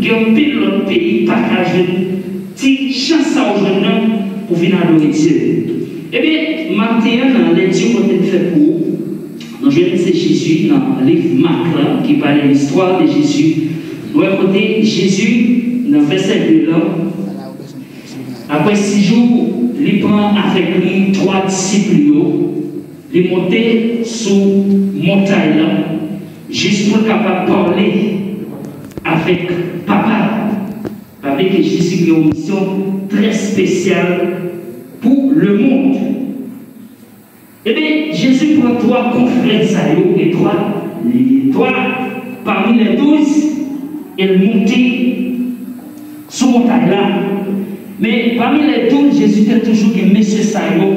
Il y a un pile l'autre pays partagé, si chance aujourd'hui pour venir adorer Dieu. Eh bien, maintenant, dans la lecture qu'on a fait pour nous, c'est Jésus dans le livre Marc qui parle de l'histoire de Jésus. Nous avons Jésus dans le verset 2 là. Après 6 jours, il prend avec lui 3 disciples, il monte sous montagne là, juste pour capable parler avec papa. Avec Jésus qui a une mission très spéciale pour le monde. Eh bien, Jésus prend 3 confrères et 3 parmi les 12, il monte sous montagne là. Mais parmi les 12, Jésus a toujours que monsieur Sayo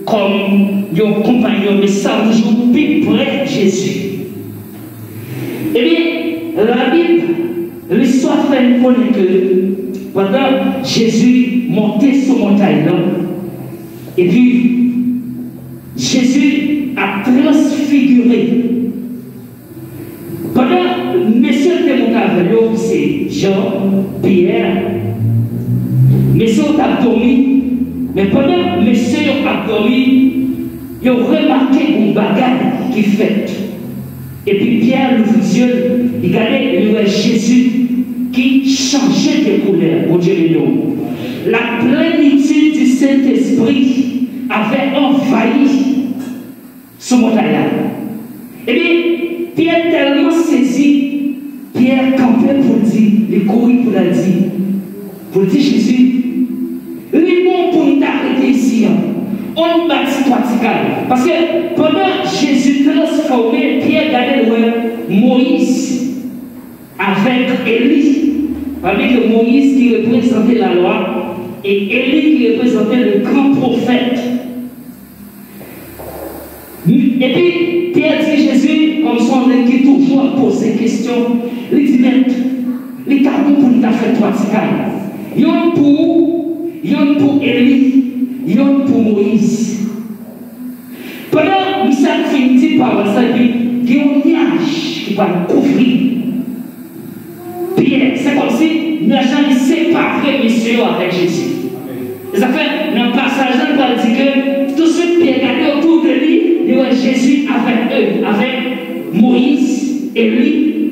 comme un compagnon, mais ça toujours plus près de Jésus. Eh bien, la Bible, l'histoire fait nous connaître que pendant Jésus montait sur montagne là, et puis Jésus a transfiguré. Pendant monsieur qui monté avec lui, c'est Jean, Pierre. Monsieur a dormi, mais pendant monsieur a dormi, il a remarqué une bagarre qui fait. Et puis Pierre, le vieux, il regardait Jésus qui changeait de couleur. Bon Dieu, la plénitude du Saint-Esprit avait envahi ce montagne-là. Et bien, Pierre tellement saisi, Pierre campait pour dire, il courait pour la dire, pour dire Jésus, les bons pour nous arrêter ici. On bâtit toi, parce que pendant Jésus transformé, Pierre regardait Moïse avec Élie. Avec Moïse qui représentait la loi et Élie qui représentait le grand prophète. Et puis Pierre dit Jésus, comme son nom qui toujours pose des questions, il dit maître, les carbons pour nous faire toi, il y a pour Élie, il y a pour Moïse. Pendant que ça finit par ça, il y a un nuage qui va couvrir. Pierre, c'est comme si nous avons séparé messieurs avec Jésus. Ça fait, dans le passage, on va dire que tout ce qui est regardé autour de lui, il y a Jésus avec eux, avec Moïse, Élie,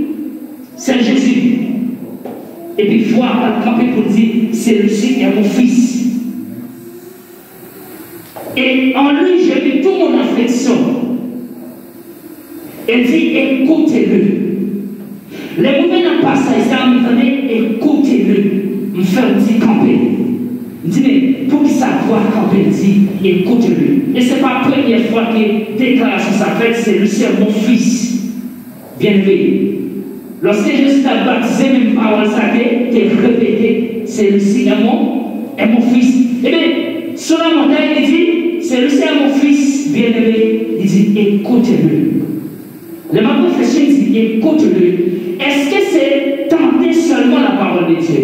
c'est Jésus. Et puis, voir la camper pour dire, celui-ci est mon fils. Et en lui, j'ai mis toute mon affection. Elle dit, écoutez-le. Les mouvements dans le passage, ça me dit, écoutez-le. Me fait un petit camper. Il dit, mais pour qu'il savoir camper, il dit, écoutez-le. Et ce n'est pas la première fois que déclaration ça fait, c'est lui, c'est mon fils. Bien-aimé. Lorsque Jésus t'a baptisé, même parole sacrée, t'es répété, c'est lui, est mon fils. Eh bien, sur la montagne, il dit, c'est lui, c'est mon fils, bien-aimé. Il dit, écoutez-le. Le matin réfléchit, il dit, écoute-le. Est-ce que c'est tenter seulement la parole de Dieu?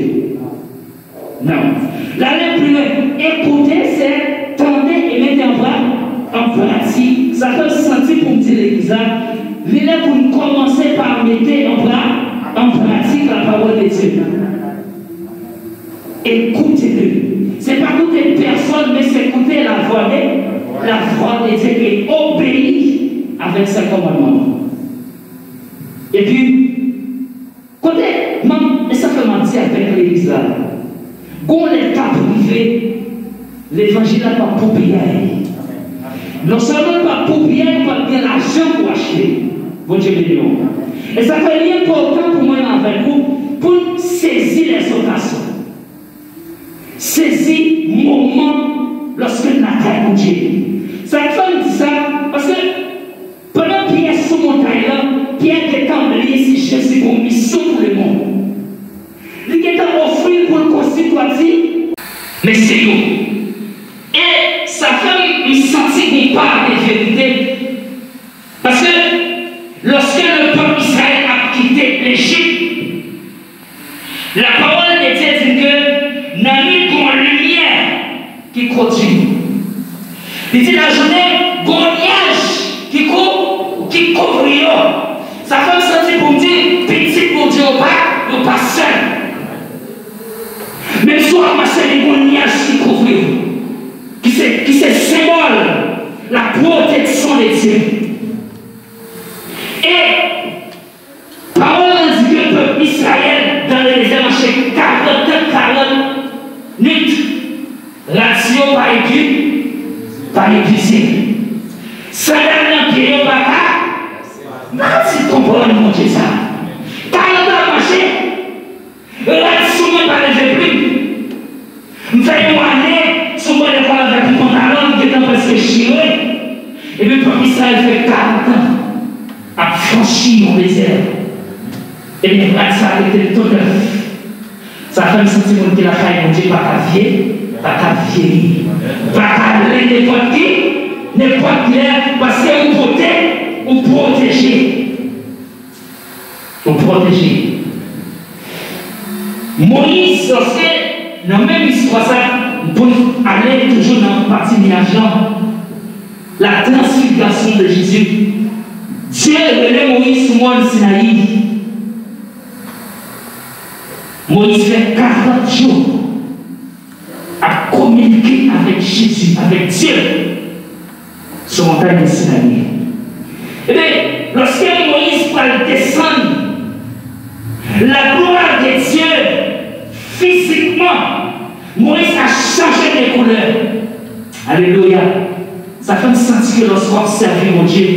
Non. L'aller plus loin, écouter, c'est tenter et mettre en pratique. Ça fait sentir pour me dire l'église là. Il est pour nous commencer par mettre en pratique la parole de Dieu. Écoutez-le. Ce n'est pas écouter personne, mais c'est écouter la voix de Dieu et obéir avec ses commandements. Et puis, côté, ça fait mentir avec l'église là. Quand l'État privé, l'évangile n'a pas pour payer. Non seulement pas pour payer, pas bien l'argent pour acheter. Bon Dieu béni. Et ça fait important pour moi avec vous, pour saisir l'exhortation. Saisir le moment lorsque nous avons Dieu. Ça fait ça, parce que pendant Pierre sur montagne là, Pierre est emmené si Jésus pour mission pour le monde. Il est offert pour le constituer, mais c'est nous. Et ça fait me sentir qu'on parle de vérité. Parce que lorsque le peuple Israël a quitté l'Égypte, la parole de Dieu dit que nous avons une lumière qui continue. Il dit la journée, il y a un nuage qui couvre. Ça fait me sentir pour me dire, petit pour Dieu, pas seul. Ratio par épuisé. Salaire dans le pied, pas là. Si tu comprends, mon Dieu, ça. Quand on a marché, ratio pas levé plus. Je fais une année, souvent les fois avec mon pantalon qui est presque chiré. Et puis pour ça, il fait 40 ans à franchir mon désert. Et puis ça a été tout neuf. Ça fait me sentir que la faille, mon Dieu, pas qu'à vieillir, pas qu'à vieillir, pas qu'à aller n'importe qui, parce que vous protégez. Vous protégez. Moïse, lorsque, dans la même histoire, ça, pour aller toujours dans la partie de l'argent, la transfiguration de Jésus, Dieu relève Moïse sur le mont Sinaï. Moïse fait 40 jours à communiquer avec Jésus, avec Dieu, sur la montagne de Sinaï. Et bien, lorsque Moïse va descendre, la gloire de Dieu, physiquement, Moïse a changé de couleur. Alléluia. Ça fait me sentir que lorsqu'on observe mon Dieu,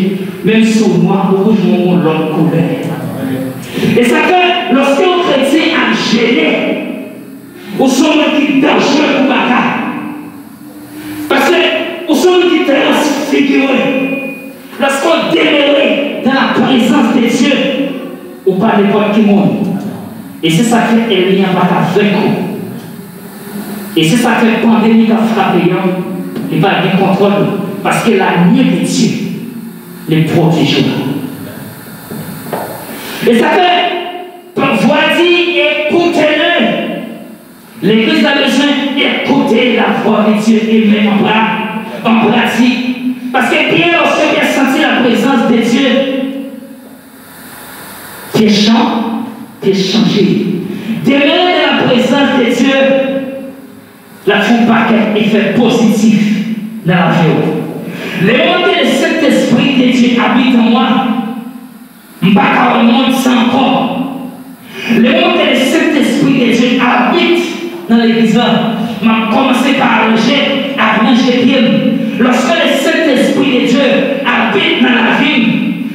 même sur moi, nous rejoignons l'autre couleur. Et ça fait, lorsque on chrétien a gêné, on sont qui dangereux pour Baka. Parce que on sont qui transfigurés. Lorsqu'on demeure dans la présence de Dieu, on parle de n'importe qui monde. Et c'est ça qui est lié avec vous. Et c'est ça que la pandémie a frappé, il va avoir contrôle. Parce que la nuit de Dieu les protège. Et ça fait, voici, écoutez-le. L'Église a besoin d'écouter la voix de Dieu et mettre en pratique. Parce que bien, lorsque tu as senti la présence de Dieu, tu es changé. Demeurer dans la présence de Dieu, la font paquet effet positif dans la vie. Le monde de cet esprit de Dieu habite en moi. Je ne vais pas remonter sans corps. Le monde de cet esprit de Dieu habite dans l'église. Je vais commencer par arranger bien. Lorsque le Saint-Esprit de Dieu habite dans la vie,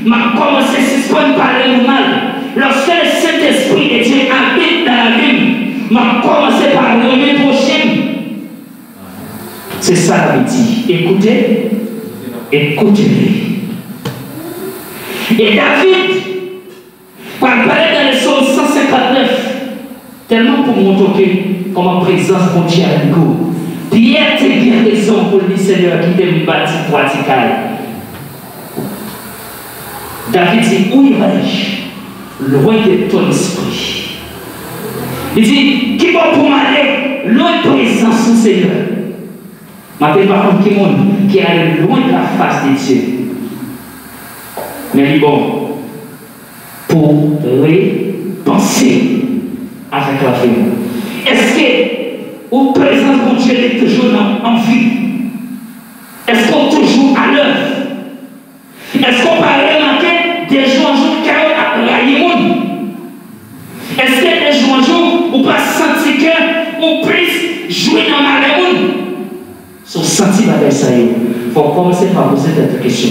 je vais commencer à suspendre par le mal. Lorsque le Saint-Esprit de Dieu habite dans la vie, je vais commencer par le prochain. C'est ça la vie. Écoutez. Écoutez-les. Et David, quand il parlait dans le psaume 159, tellement pour montrer comment présence pour Dieu avec nous. Pierre t'a bien raison pour le Seigneur qui t'a bâti pour Atikaï. David dit, où irai-je? Loin de ton esprit. Il dit, qui va pour m'aller loin de présence du Seigneur? Je ne pas contre qui est loin de la face de Dieu. Mais bon, pour repenser avec la vie. Est-ce que vous présence de Dieu est toujours en vie? Est-ce qu'on est toujours à l'œuvre? Est-ce qu'on peut remarquer des jours en jour qui ont la monde? Est-ce que des jours en jour, vous ne pas sentir que vous plus jouer dans la monde? Son sentiment avec ça, il faut commencer par poser cette question.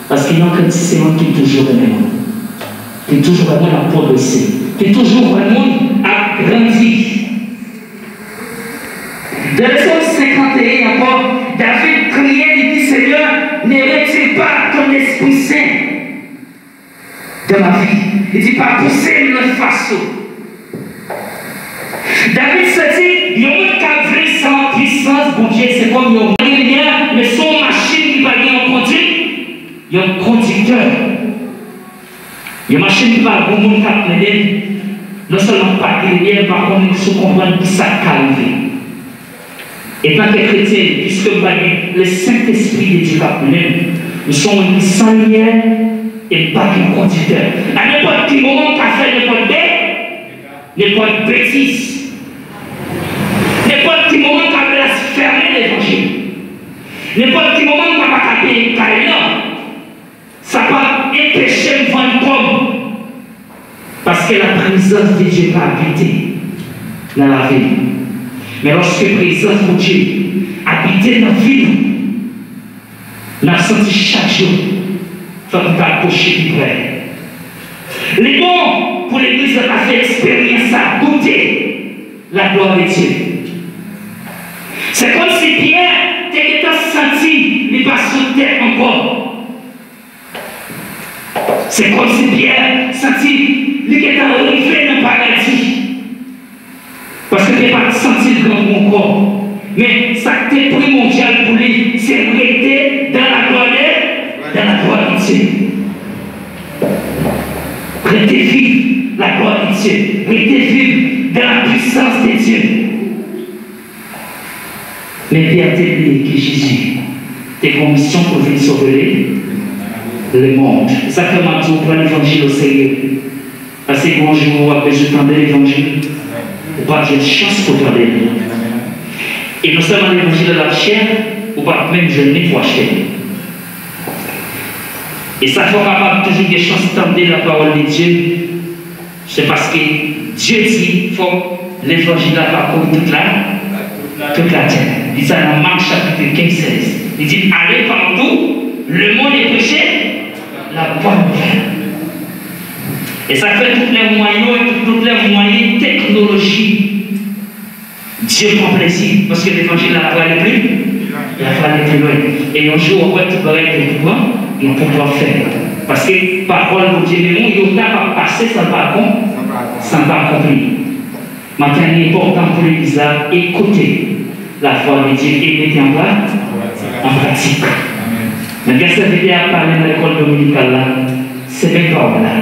Parce qu'il y a un chrétien qui est toujours vraiment. Qui est toujours vraiment à progresser. Qui est toujours vraiment à grandir. Dans le psaume 51, encore, David criait et dit, Seigneur, ne retire pas ton Esprit Saint de ma vie. Il dit, pas pousser le façon. David se dit, il y a un cadre sans puissance, bon Dieu, c'est comme il y a un lumière, mais son machine qui va y en conduire, il y a un conducteur. Il y a une machine qui va au monde qui a non seulement pas de lumière, par contre, il faut comprendre qui ça calme. Et tant que chrétien, puisque le Saint-Esprit de Dieu va nous sommes sans lumière et pas de conducteur. À n'importe quel moment, on a fait n'importe bêtise. N'importe quel moment, on a fermé l'évangile. N'importe quel moment, on n'a pas capé les carrières. Ça va empêcher de vendre comme. Parce que la présence de Dieu va habiter dans la vie. Mais lorsque la présence de Dieu habite dans la vie, on a senti chaque jour, il faut qu'on t'approche plus près. Les bons pour l'église a fait expérience à goûter la gloire de Dieu. C'est comme si Pierre était senti, il n'est pas sous terre encore. C'est comme si Pierre senti, il était arrivé dans le paradis. Parce que il n'a pas senti le grand encore. Mais ça a été primordial pour lui, c'est rester dans la gloire de Dieu. Rester vivre la gloire de Dieu. Rester vivre dans la puissance de Dieu. Mais Pierre t'a dit que Jésus, tes commissions pour venir sauver le monde. Ça fait ma tour pour l'évangile au Seigneur. Parce que quand je vois que je tendais l'évangile, ou pas j'ai une chance pour tendre. Et non seulement l'évangile de la chair, ou pas même je n'ai pas chair. Et ça faut capable toujours des chances de tendre la parole de Dieu. C'est parce que Dieu dit qu'il faut l'évangile à parcourir toute la terre. Il dit ça dans Marc chapitre 15-16. Il dit allez partout, le monde est prêché, la bonne nouvelle. Et ça fait toutes les moyens technologiques. Dieu prend plaisir parce que l'évangile n'a pas aller plus loin. Et un jour, on va tout pareil de pouvoir, et on peut pas faire. Parce que parole de Dieu, il n'y a pas passer sans pas accomplir. Maintenant, il est important pour l'Église à écouter la foi de Dieu et mettre en pratique. Mais qu'est-ce que ça veut dire à parler dans l'école dominicale là? C'est même pas là.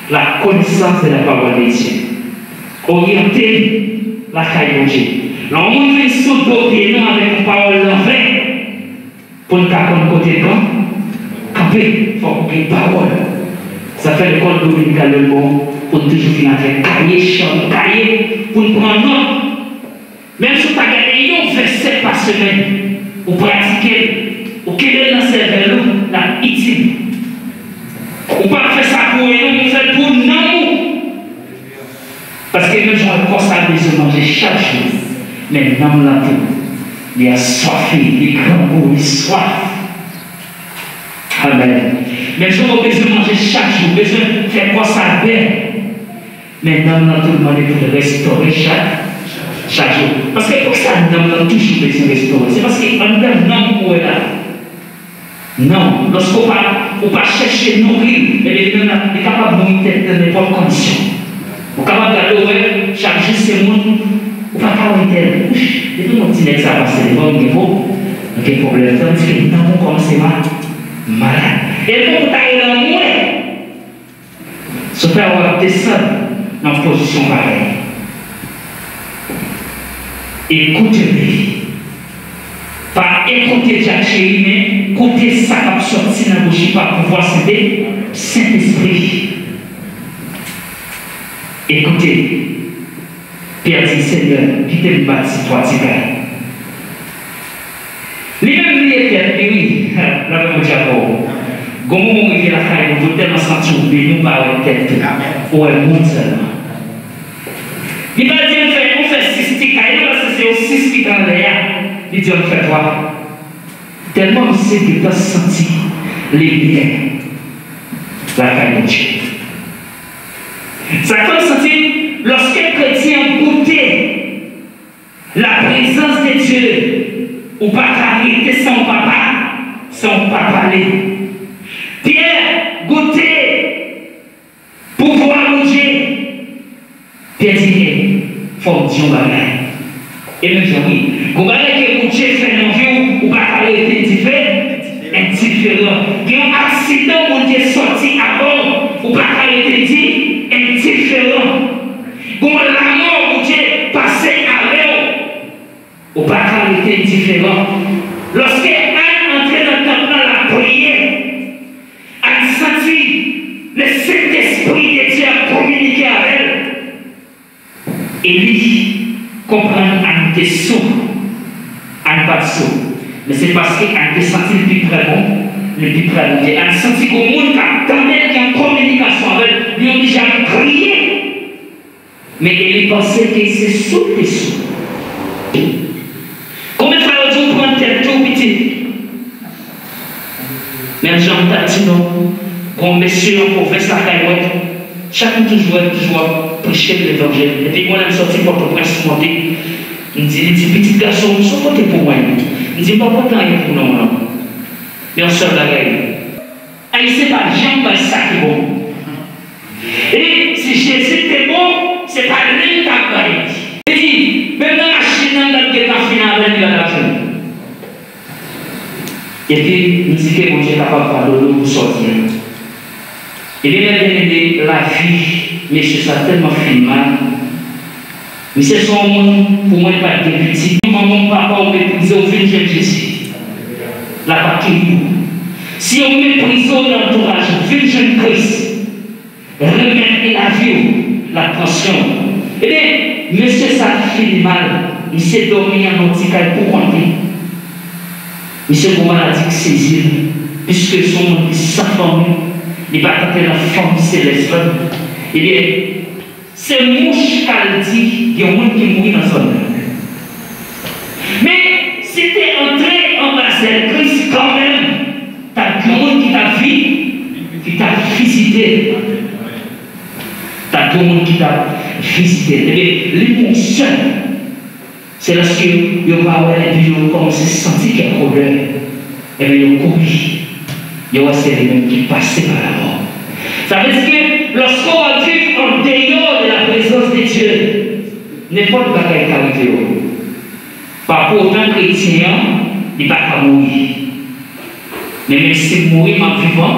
La connaissance de la parole de Dieu. Orienter la caille de Dieu. Là, on fait s'auto-obéir avec une parole l'envers pour ne pas qu'on côté de camper. Il faut qu'il y ait une parole. Ça fait l'école dominicale le bon pour toujours finir avec cahier, pour nous prendre note. Même si tu as gagné un verset par semaine, pour pratiquer, ou qu'il est dans ce cerveau, la utile. On ne peut pas faire ça pour nous, on fait pour nous. Parce que même si on constate de manger chaque jour, mais non là tout, il y a soif, il y a grand goût, il y a soif. Amen. Même si on a besoin de manger chaque jour, besoin de faire quoi ça bien. Mais non là tout le monde est pour restaurer chaque jour. Parce que pour ça, nous avons toujours besoin de restaurer. C'est parce qu'on a non pour là. Non, lorsqu'on va chercher nourrir, on est capable de nourrir dans n'importe condition. On est capable d'aller ouvrir chaque jour c'est monde, on ne va pas nourrir telle bouche. Et tout le monde dit que ça va passer devant le niveau. Donc il y a un problème. Tandis que nous avons commencé malade. Et pour que tu ailles dans le monde, sauf à avoir descendu dans une position pareille. Écoutez-le. Pas écouter Jacques Chéri, mais écouter ça qui a sorti dans la bouche par pouvoir Saint-Esprit. Écoutez, Pierre dit Seigneur, qui te bâti toi, tu vas. Lui-même, lui était, oui, la même Jacob. Comment on fait la caille, vous tellement sentir, mais nous pas avec tête. Ou un monde seulement. Il va dire, on fait 6 tickets, c'est aussi 6 qui dans l'air. Il dit, on fait quoi? Tellement on sait que tu as senti les liens. La caille de Dieu. Ça fait sentir, lorsqu'un chrétien goûtait la présence de Dieu, ou pas arrêter son papa aller. Pierre goûtait pour voir le Dieu. Pierre dit, il faut que Dieu bagaille. Et nous disons oui. Vous voyez que Dieu fait dans vie ou pas arrêter indifférent. Il y a un accident où Dieu est sorti avant ou pas arrêter indifférent. Vous voyez la mort où Dieu est passé avant ou pas arrêter indifférent. Lorsque Anne entrait dans le temple la prière, elle sentit le Saint-Esprit de Dieu communiquer avec elle. Et lui, comprendre Anne était sourd, Anne pas sourd. Mais c'est parce qu'Anne était senti le plus très bon, le plus très bon. Anne sentit qu'au monde qui attendait qu'il y a une communication avec lui, ont déjà prié. Mais elle pensait que c'est sourd et sourd. a dit non, bon monsieur, on fait ça à chacun toujours prêcher l'évangile. Et puis moi, je suis sorti pour le prince monter. Il dit, petit garçon, ils sont votés pour moi. Il dit, pas pour pour nous, non. Mais on sort la gueule. Ah, il sait pas, j'aime pas ça qui est bon. Et si Jésus était bon, c'est pas lui qui a gagné. Il dit, même dans la Chine, dans le final, avec l'argent. Et puis, il dit que mon Dieu est capable de faire pour sortir. Et bien aimé, la vie, mais c'est ça tellement fait mal. Mais c'est son monde, pour moi, pas de petit. Maman, papa, on méprise au fin de Jésus. La partie nous. Si on méprise l'entourage, au fin de Christ, remettre la vie, la tension. Eh bien, monsieur, ça fait mal. Il s'est dormi en antical pour compter. Monsieur, pour maladie qui saisit, puisque son monde est sa famille. Il va tenter la forme céleste. Eh bien, c'est mouche qu'elle dit qu'il y a un monde qui mourit dans son âme. Mais si tu es entré en bas de Christ, quand même, tu as un monde qui t'a vu, qui t'a visité. Tu as un monde qui t'a visité. Eh bien, l'émotion, c'est lorsque tu vas avoir les vidéos, commencer à sentir qu'il y a un problème. Eh bien, il y a couru. Il y a aussi les mêmes qui passent par la mort. Ça veut dire que lorsqu'on va vivre en dehors de la présence de Dieu, n'importe quoi qui est arrivé. Pas pour autant chrétien, il ne va pas mourir. Mais même si mourir, je vivant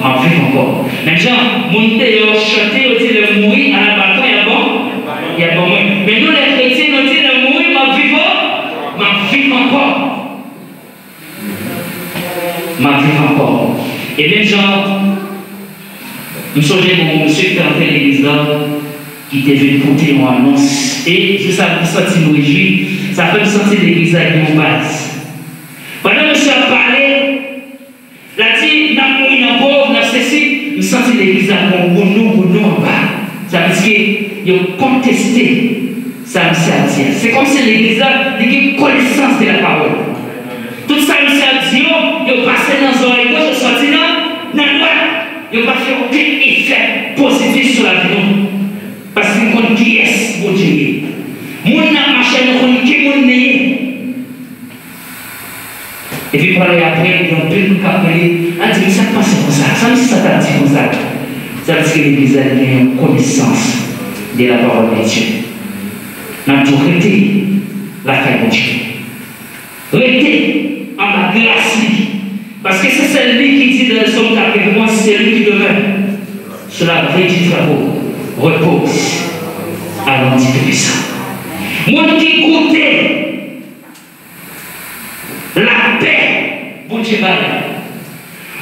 encore. Mais genre, mon dehors chanter, on dit le mourir à la bataille, il y a bon. Il y a bon. Mais nous les chrétiens, on dit le mourir, je vivant encore. Ma vie encore. Et même genre, je me souviens de mon monsieur qui était entré à l'église là, qui était venu porter une annonce. Et je savais que ça me réjouit, ça fait me sentir l'église avec mon base. Pendant que monsieur a parlé, il a dit, n'a pas eu pauvre, n'a ceci, je sentis l'église avec mon boulot en bas. Ça veut dire qu'il a contesté ça me sert. C'est comme si l'église a une connaissance de la parole. Tout ça, il s'est dit, il a passé dans un école, il est sorti dans la droite. Il n'a pas fait aucun effet positif sur la vie. Parce qu'il connaît qui est mon Dieu. Mon n'a marché, il connaît qui mon n'est. Et puis, par après, il y a un peu de capelé. Il a dit, mais ça passe comme ça. Ça me dit, ça t'a dit comme ça. Ça veut dire que l'église a une connaissance de la parole de Dieu. Nous avons arrêté la fin de Dieu. Arrêtez en la grâce. Parce que c'est celui qui dit dans le psaume 81, c'est lui qui demeure sur la vraie du travaux, repose à l'anti puissant. Moi qui goûtais la paix, bon Dieu,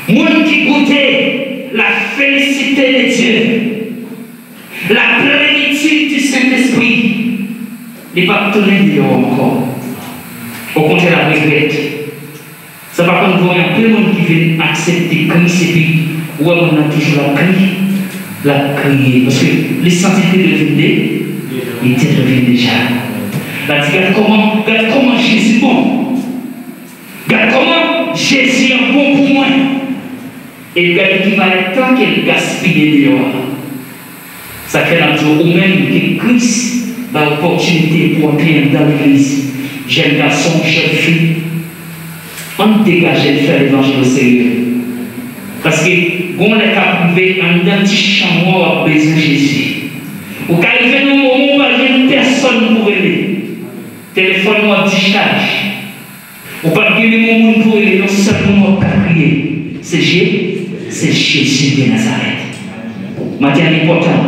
moi qui goûtais la félicité de Dieu, la plénitude du Saint-Esprit, il n'est pas tourné de encore. Au contraire, la regrette. Ça va quand vous voyez un peu de monde qui vient accepter Christ et puis, ouais, on a toujours la crier. Parce que les sentiments deviennent, ils deviennent déjà. Là, regarde comment Jésus est bon. Regarde comment Jésus est bon pour moi. Et regarde qui va être temps qu'il gaspille dehors. Ça fait la joie ou même que Christ a l'opportunité pour entrer dans l'église. Jeune garçon, jeune fille. On dégage de faire l'évangile au sérieux. Parce que, on est capable en petit champ à besoin de Jésus. Ou quand il vient un moment où il n'y a personne pour aider. Téléphone moi discharge. Ou pas qu'il y ait un moment pour aider, non seulement pour crier. C'est Jésus de Nazareth. Maintenant, important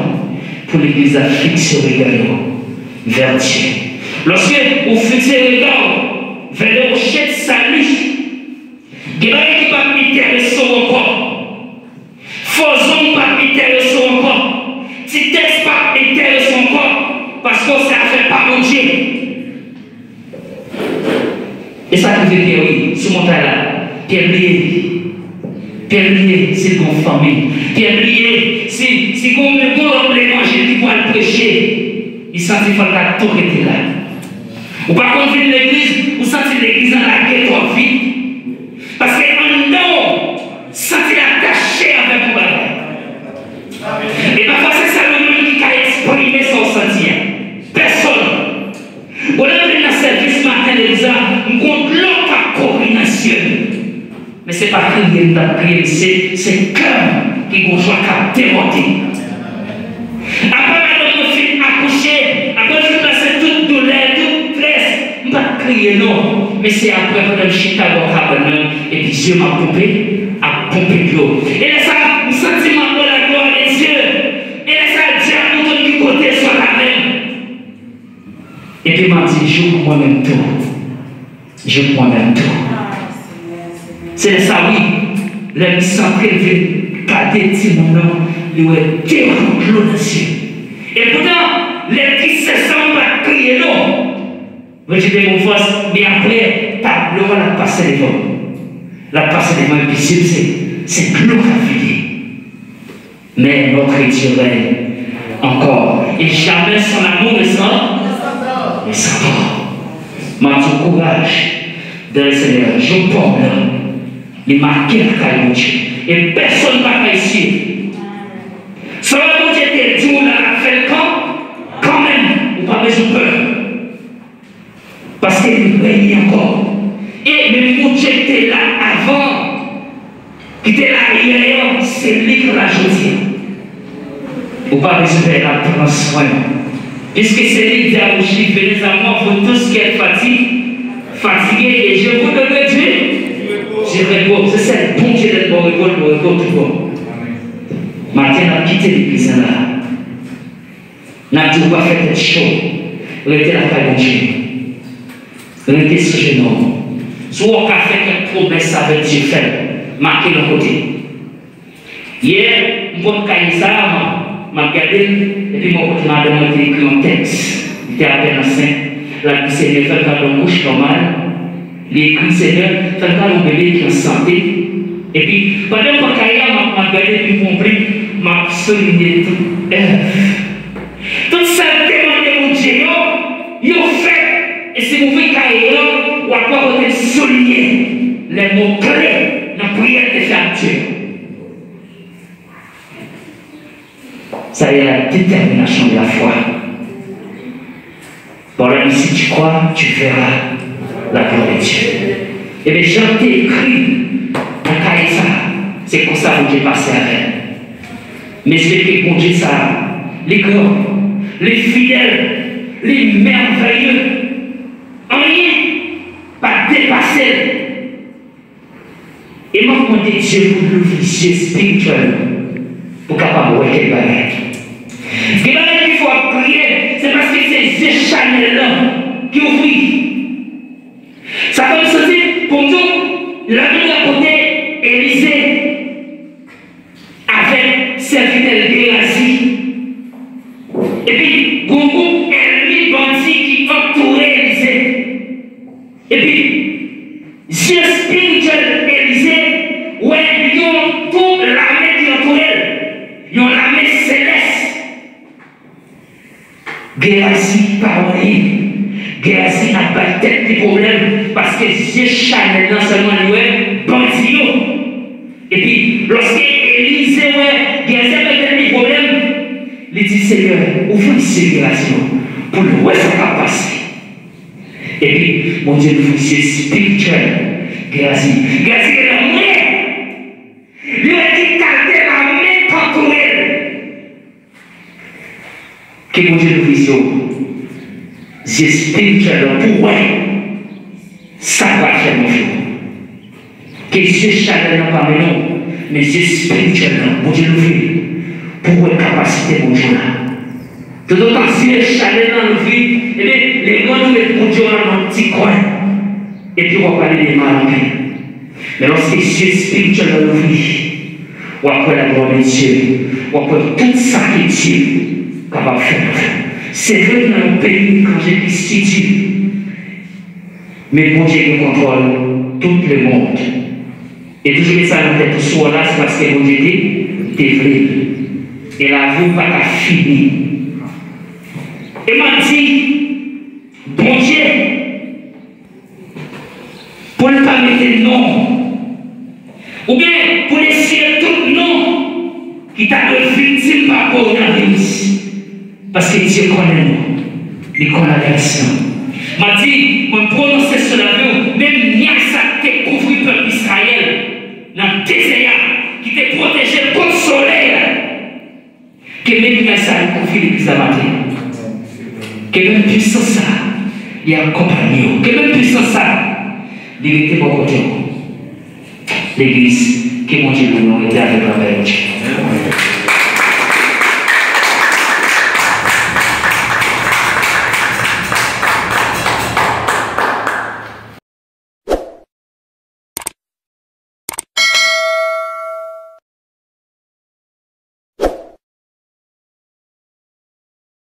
pour l'église à fixer le regard vers Dieu. Lorsque vous fixez le regard vers le rocher de salut, il y a qui va m'intéresser encore. Faisons pas m'intéresser encore. Si texte pas m'intéresser encore, parce que ça fait pas mon Dieu. Et ça qui veut dire, oui, sur mon là, Pierre Lié, c'est une famille. Pierre Lié, c'est comme l'évangile qui va le prêcher. Il sentit qu'il fallait tout arrêter là. Ou par contre, l'église, vous sentez l'église dans la guerre trop vite. Parce que en dedans, sentez Mais ce n'est pas crier, c'est le cœur qui conçoit qu'à démonter. Après, madame, on fait accoucher, après, je passe toute douleur, toute presse. Je ne vais pas crier, non. Mais c'est après, madame, je suis à l'eau, et puis Dieu m'a pompé, a pompé de l'eau. Et là, ça, un sentiment de la gloire des Dieu. Et là, ça, Dieu a montré du côté sur la main. Et puis, il m'a dit, je prends moi-même tout. Je prends moi-même tout. C'est ça, oui. La mission prévue, cadet, mon nom, il est dérange l'eau dans les cieux. Et pourtant, les qui se sentent pas crier non. Moi, j'ai des mots force, mais après, l'eau va la passer devant. La passer devant, et puis c'est que l'eau va filer. Mais notre Dieu règne encore. Et jamais son amour ne s'en m'a dit courage de le Seigneur. Je porte là. Il m'a marqué la caille de Dieu. Et personne ne va réussir. Ça va vous dire que Dieu l'a fait quand même, vous pas besoin de peur. Parce qu'il règne encore. Et même pour Dieu était là avant, qui était là hier, c'est lui qui l'a choisi. Vous pas besoin de la prendre soin. Puisque c'est lui qui dit à vous chiffrer les amours, vous tous qui êtes fatigués, et je vous donne Dieu. Je réponds, c'est ça, bon Dieu d'être bon, repos, tout bon. Matin, on a quitté l'église là. On a dit, on va faire quelque chose. Restez la caille de Dieu. Restez sur le genou. Si on a fait quelque promesse avec Dieu, marquez le côté. Hier, je vais cailler ça, je vais regarder, et puis je vais demander écrit un texte. Il était à peine enceinte. La Seigneur fait quand on couche normal. Les écrit Seigneur, fait quand on bébé qui est en santé. Et puis, pendant que je m'a regardé, puis compris, m'a souligné tout. Tout ça, demandez mon Dieu, il fait. Et si vous voulez cahier, ou à quoi vous êtes souligné les mots clés dans la prière de faire Dieu. Ça y est la détermination de la foi. Voilà, si tu crois, tu verras la gloire de Dieu. Et bien, j'ai écrit dans Kaïsa, c'est comme ça que j'ai passé avec. Mais c'est que mon Dieu, ça, les grands, les fidèles, les merveilleux, en rien, pas dépasser. Et moi, je demande Dieu pour l'ouvrir spirituel, pour capable de voir quel bagage. Ce qu'il faut prier, c'est parce que c'est ces chanels-là qui ouvrent. Ça va me sentir, pour nous, la vie à côté, Élisée, avec serviteur Géasi. Et puis, beaucoup ennemis bandits qui entouraient Élisée. Et puis, Dieu spirituel Élisée, ouais, ils ont toute l'armée qui entoure elle. Ils ont l'armée céleste. Géasi, parole. Géasi n'a pas tête des problèmes parce que Dieu chanel non seulement lui, bandit. Et puis, lorsque Élisée, Géasi a tête des problèmes, il dit Seigneur, ouvre les célébrations pour le voir ça va passer. Et puis, mon Dieu, nous c'est spirituel. Géasi est la main. Il a dit garder la main contre elle. Que mon Dieu nous vision. C'est spirituel pour moi. Ça va faire mon jour. Que Dieu chanel n'a pas maintenant, mais c'est spirituel pour Dieu nous vit. Pour une capacité mon Dieu là. Tout autant si les chanel dans nos vies, eh bien, les gens nous mettent pour Dieu dans un petit coin. Et puis on va parler des mal en paix. Mais lorsque c'est spirituel dans nos vies, on va prendre la gloire de Dieu, on va prendre tout ça que Dieu est capable de faire. C'est vrai dans le pays quand j'ai institué. Mais bon Dieu nous contrôle tout le monde. Et toujours ça dans tête soit là, c'est parce que bon Dieu était vrai. Et la vie n'est pas finie. Et m'a dit, bon Dieu, pour ne pas mettre non, ou bien pour laisser tout nom qui t'a victime par coronavirus. Parce que Dieu connaît nous, il connaît la version. M'a dit, on prononce sur la vie, même Niasa découvre le peuple d'Israël. le désert, qui te protège contre le soleil. Que même ça, il confie l'église à matin. Que même puissance ça, il accompagne. Que même puissance ça, il était bon côté. L'église, que mon Dieu nous était avec la